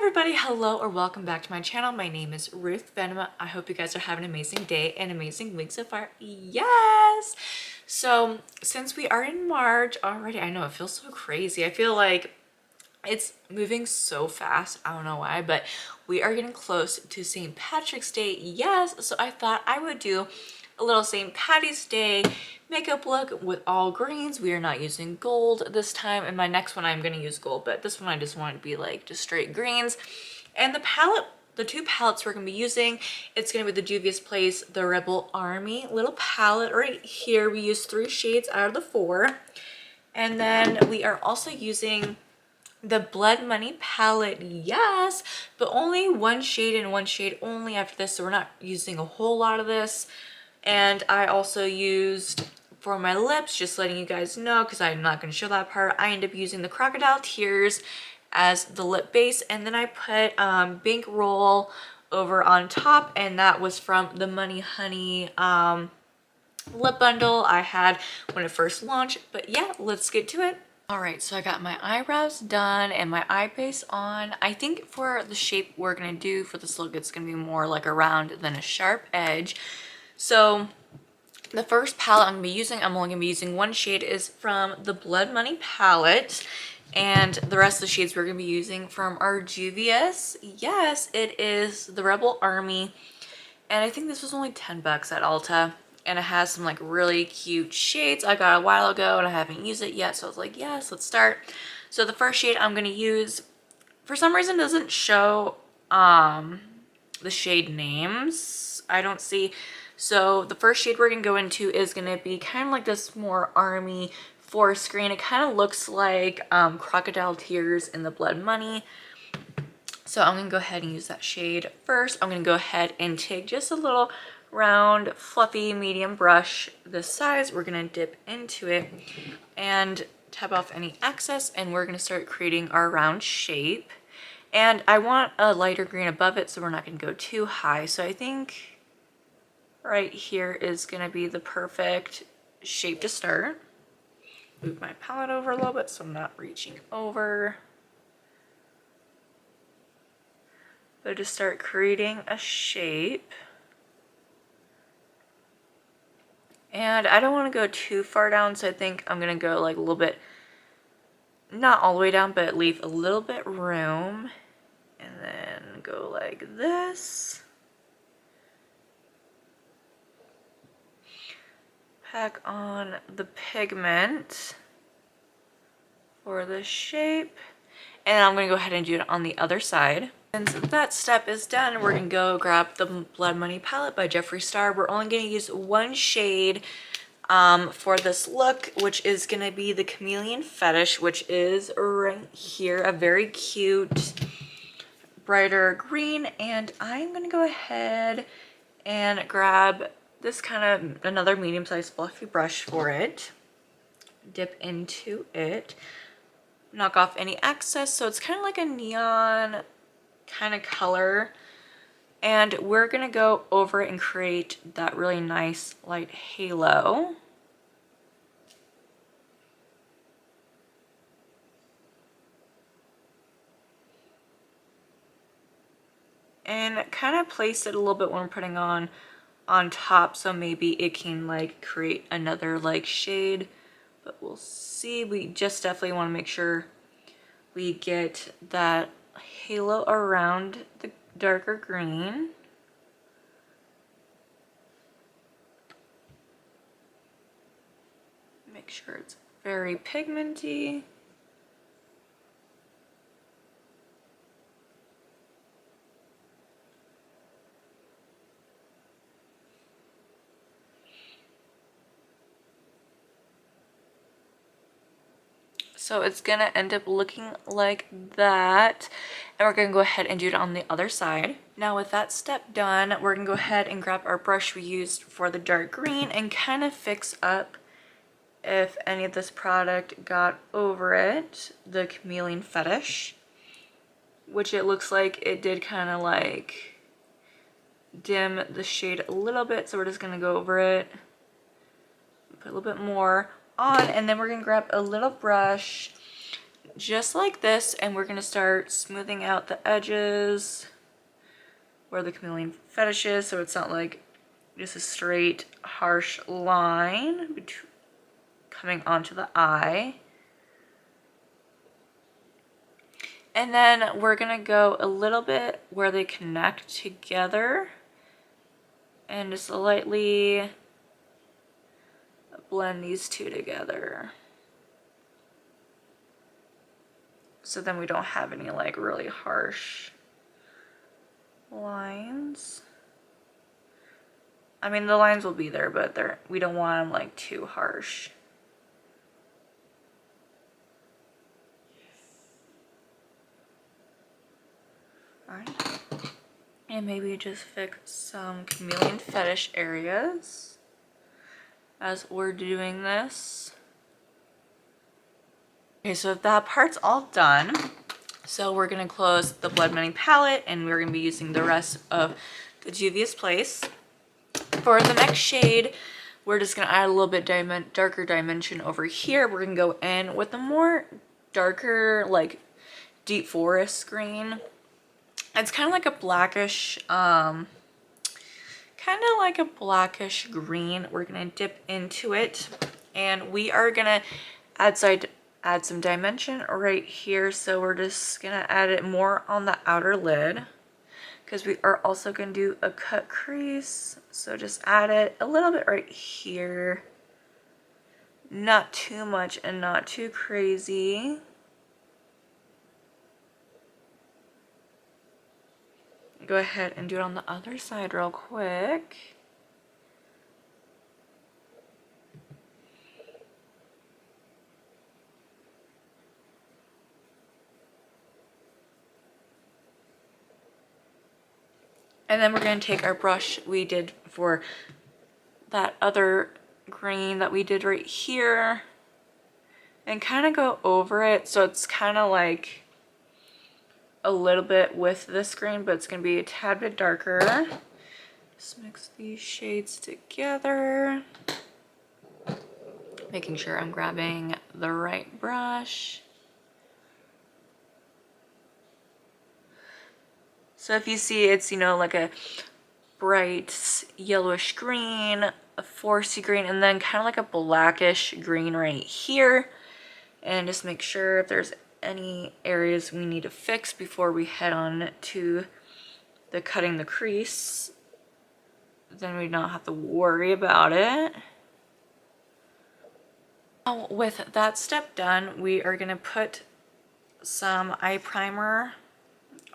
everybody, hello or welcome back to my channel. My name is Ruth Venom. I hope you guys are having an amazing day and amazing week so far. Yes! So since we are in March already, I know it feels so crazy. I feel like it's moving so fast. I don't know why, but we are getting close to St. Patrick's Day. Yes! So I thought I would do a little St. Patty's Day makeup look with all greens. We are not using gold this time. And my next one I'm going to use gold, but this one I just want it to be like just straight greens. And the palette, the two palettes we're going to be using, it's going to be the Juvia's Place, the Rebel Army little palette right here. We use 3 shades out of the 4. And then we are also using the Blood Money palette, yes, but only 1 shade and 1 shade only after this. So we're not using a whole lot of this. And I also used for my lips, just letting you guys know, because I'm not going to show that part, I end up using the Crocodile Tears as the lip base. And then I put Bank Roll over on top, and that was from the Money Honey lip bundle I had when it first launched. But yeah, let's get to it. Alright, so I got my eyebrows done and my eye base on. I think for the shape we're going to do for this look, it's going to be more like a round than a sharp edge. So the first palette I'm going to be using, I'm only going to be using 1 shade, is from the Blood Money palette. And the rest of the shades we're going to be using from our Juvia's. Yes, it is the Rebel Army. And I think this was only 10 bucks at Ulta. And it has some like really cute shades I got a while ago and I haven't used it yet. So I was like, yes, let's start. So the first shade I'm going to use, for some reason, doesn't show the shade names. I don't see. So the first shade we're going to go into is going to be kind of like this more army forest green. It kind of looks like Crocodile Tears in the Blood Money. So I'm going to go ahead and use that shade first. I'm going to go ahead and take just a little round, fluffy, medium brush this size. We're going to dip into it and tap off any excess, and we're going to start creating our round shape. And I want a lighter green above it, so we're not going to go too high. So I think right here is going to be the perfect shape to start. Move my palette over a little bit so I'm not reaching over. But just start creating a shape. And I don't want to go too far down, so I think I'm going to go like a little bit, not all the way down, but leave a little bit room. And then go like this. Pack on the pigment for the shape. And I'm going to go ahead and do it on the other side. And so that step is done, we're going to go grab the Blood Money palette by Jeffree Star. We're only going to use 1 shade for this look, which is going to be the Chameleon Fetish, which is right here, a very cute, brighter green. And I'm going to go ahead and grab this kind of another medium-sized fluffy brush for it. Dip into it. Knock off any excess. So it's kind of like a neon kind of color, and we're gonna go over it and create that really nice light halo. And kind of place it a little bit when we're putting on top, so maybe it can like create another like shade, but we'll see. We just definitely want to make sure we get that halo around the darker green. Make sure it's very pigmenty. So it's going to end up looking like that. And we're going to go ahead and do it on the other side. Now with that step done, we're going to go ahead and grab our brush we used for the dark green and kind of fix up if any of this product got over it, the Chameleon Fetish, which it looks like it did kind of like dim the shade a little bit. So we're just going to go over it, put a little bit more on, and then we're going to grab a little brush just like this, and we're gonna start smoothing out the edges where the chameleon fetish is, so it's not like just a straight harsh line coming onto the eye. And then we're gonna go a little bit where they connect together and just lightly blend these two together. So then we don't have any like really harsh lines. I mean, the lines will be there, but we don't want them like too harsh. Alright. And maybe just fix some chameleon fetish areas as we're doing this. Okay, so that part's all done. So we're gonna close the blood blending palette, and we're gonna be using the rest of the Juvia's Place. For the next shade, we're just gonna add a little bit darker dimension over here. We're gonna go in with a more darker, like deep forest green. It's kind of like a blackish, green. We're gonna dip into it, and we are gonna add some dimension right here. So we're just gonna add it more on the outer lid, because we are also gonna do a cut crease. So just add it a little bit right here, not too much and not too crazy. Go ahead and do it on the other side real quick. And then we're going to take our brush we did for that other green that we did right here and kind of go over it. So it's kind of like a little bit with this green, but it's going to be a tad bit darker. Just mix these shades together. Making sure I'm grabbing the right brush. So if you see, it's, you know, like a bright yellowish green, a forestry green, and then kind of like a blackish green right here. And just make sure if there's any areas we need to fix before we head on to the cutting the crease. Then we don't have to worry about it. Now, with that step done, we are going to put some eye primer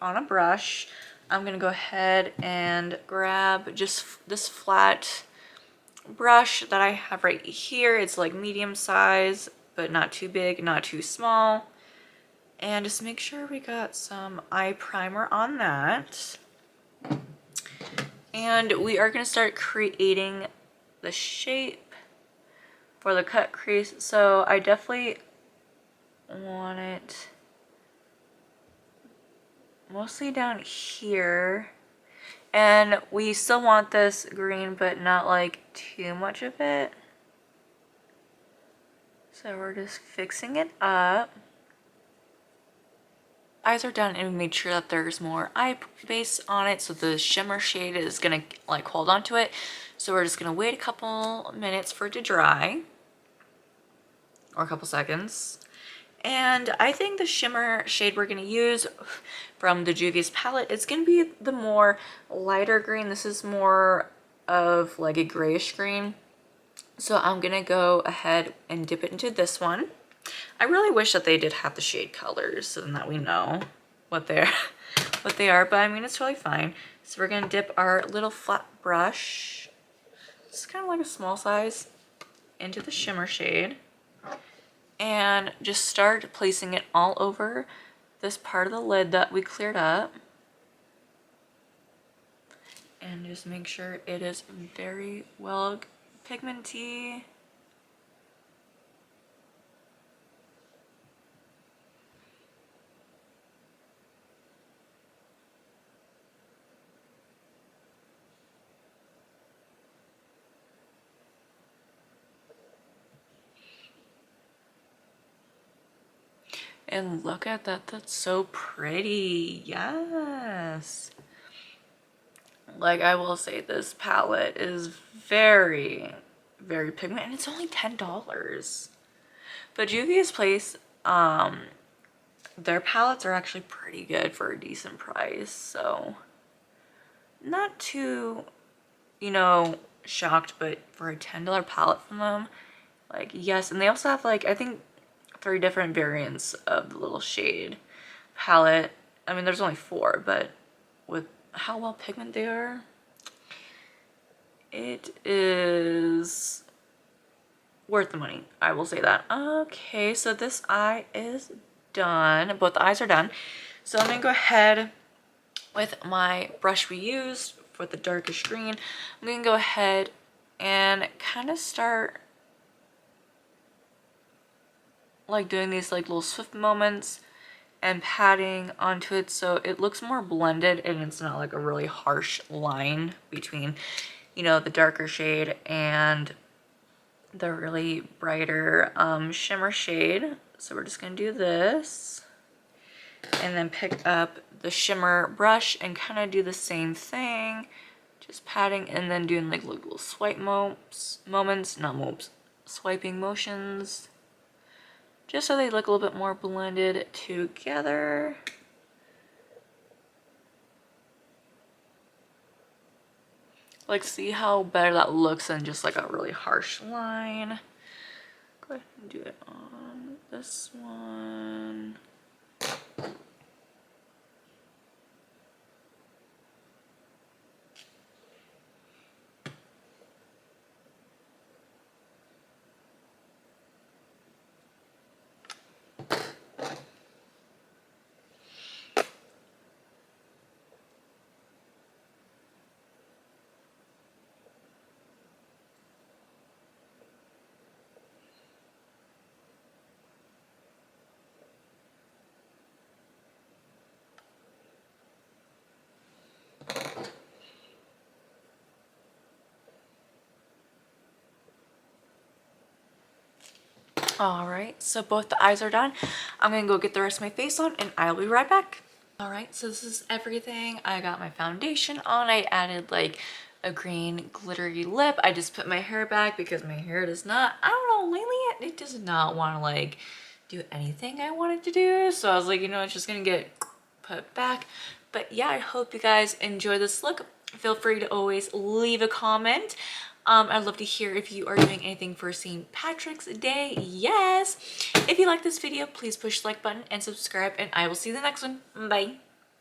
on a brush. I'm going to go ahead and grab just this flat brush that I have right here. It's like medium size, but not too big, not too small. And just make sure we got some eye primer on that. And we are going to start creating the shape for the cut crease. So I definitely want it mostly down here. And we still want this green, but not like too much of it. So we're just fixing it up. Eyes are done, and we made sure that there's more eye base on it, so the shimmer shade is gonna like hold on to it. So we're just gonna wait a couple minutes for it to dry, or a couple seconds. And I think the shimmer shade we're gonna use from the Juvia's palette is gonna be the more lighter green. This is more of like a grayish green. So I'm gonna go ahead and dip it into this one. I really wish that they did have the shade colors so that we know what they are, but I mean, it's totally fine. So we're gonna dip our little flat brush, it's kind of like a small size, into the shimmer shade, and just start placing it all over this part of the lid that we cleared up. And just make sure it is very well pigmenty. And look at that, that's so pretty. Yes. Like, I will say this palette is very, very pigmented, and it's only $10. But Juvia's Place, their palettes are actually pretty good for a decent price, so not too, you know, shocked. But for a $10 palette from them, like, yes. And they also have, like, I think 3 different variants of the little shade palette. I mean, there's only 4, but with how well pigmented they are, it is worth the money, I will say that. Okay, so this eye is done. Both the eyes are done. So I'm gonna go ahead with my brush we used for the darkest green. I'm gonna go ahead and kind of start like doing these like little swift moments and patting onto it so it looks more blended and it's not like a really harsh line between, you know, the darker shade and the really brighter shimmer shade. So we're just gonna do this and then pick up the shimmer brush and kind of do the same thing, just patting and then doing like little swipe swiping motions, just so they look a little bit more blended together. Like, see how better that looks than just like a really harsh line. Go ahead and do it on this one. Alright, so both the eyes are done. I'm gonna go get the rest of my face on and I'll be right back. Alright, so this is everything. I got my foundation on. I added like a green glittery lip. I just put my hair back because my hair does not, I don't know, lately it does not want to like do anything I want it to do. So I was like, you know, it's just gonna get put back. But yeah, I hope you guys enjoy this look. Feel free to always leave a comment. I'd love to hear if you are doing anything for St. Patrick's Day. Yes. If you like this video, please push the like button and subscribe, and I will see you in the next one. Bye.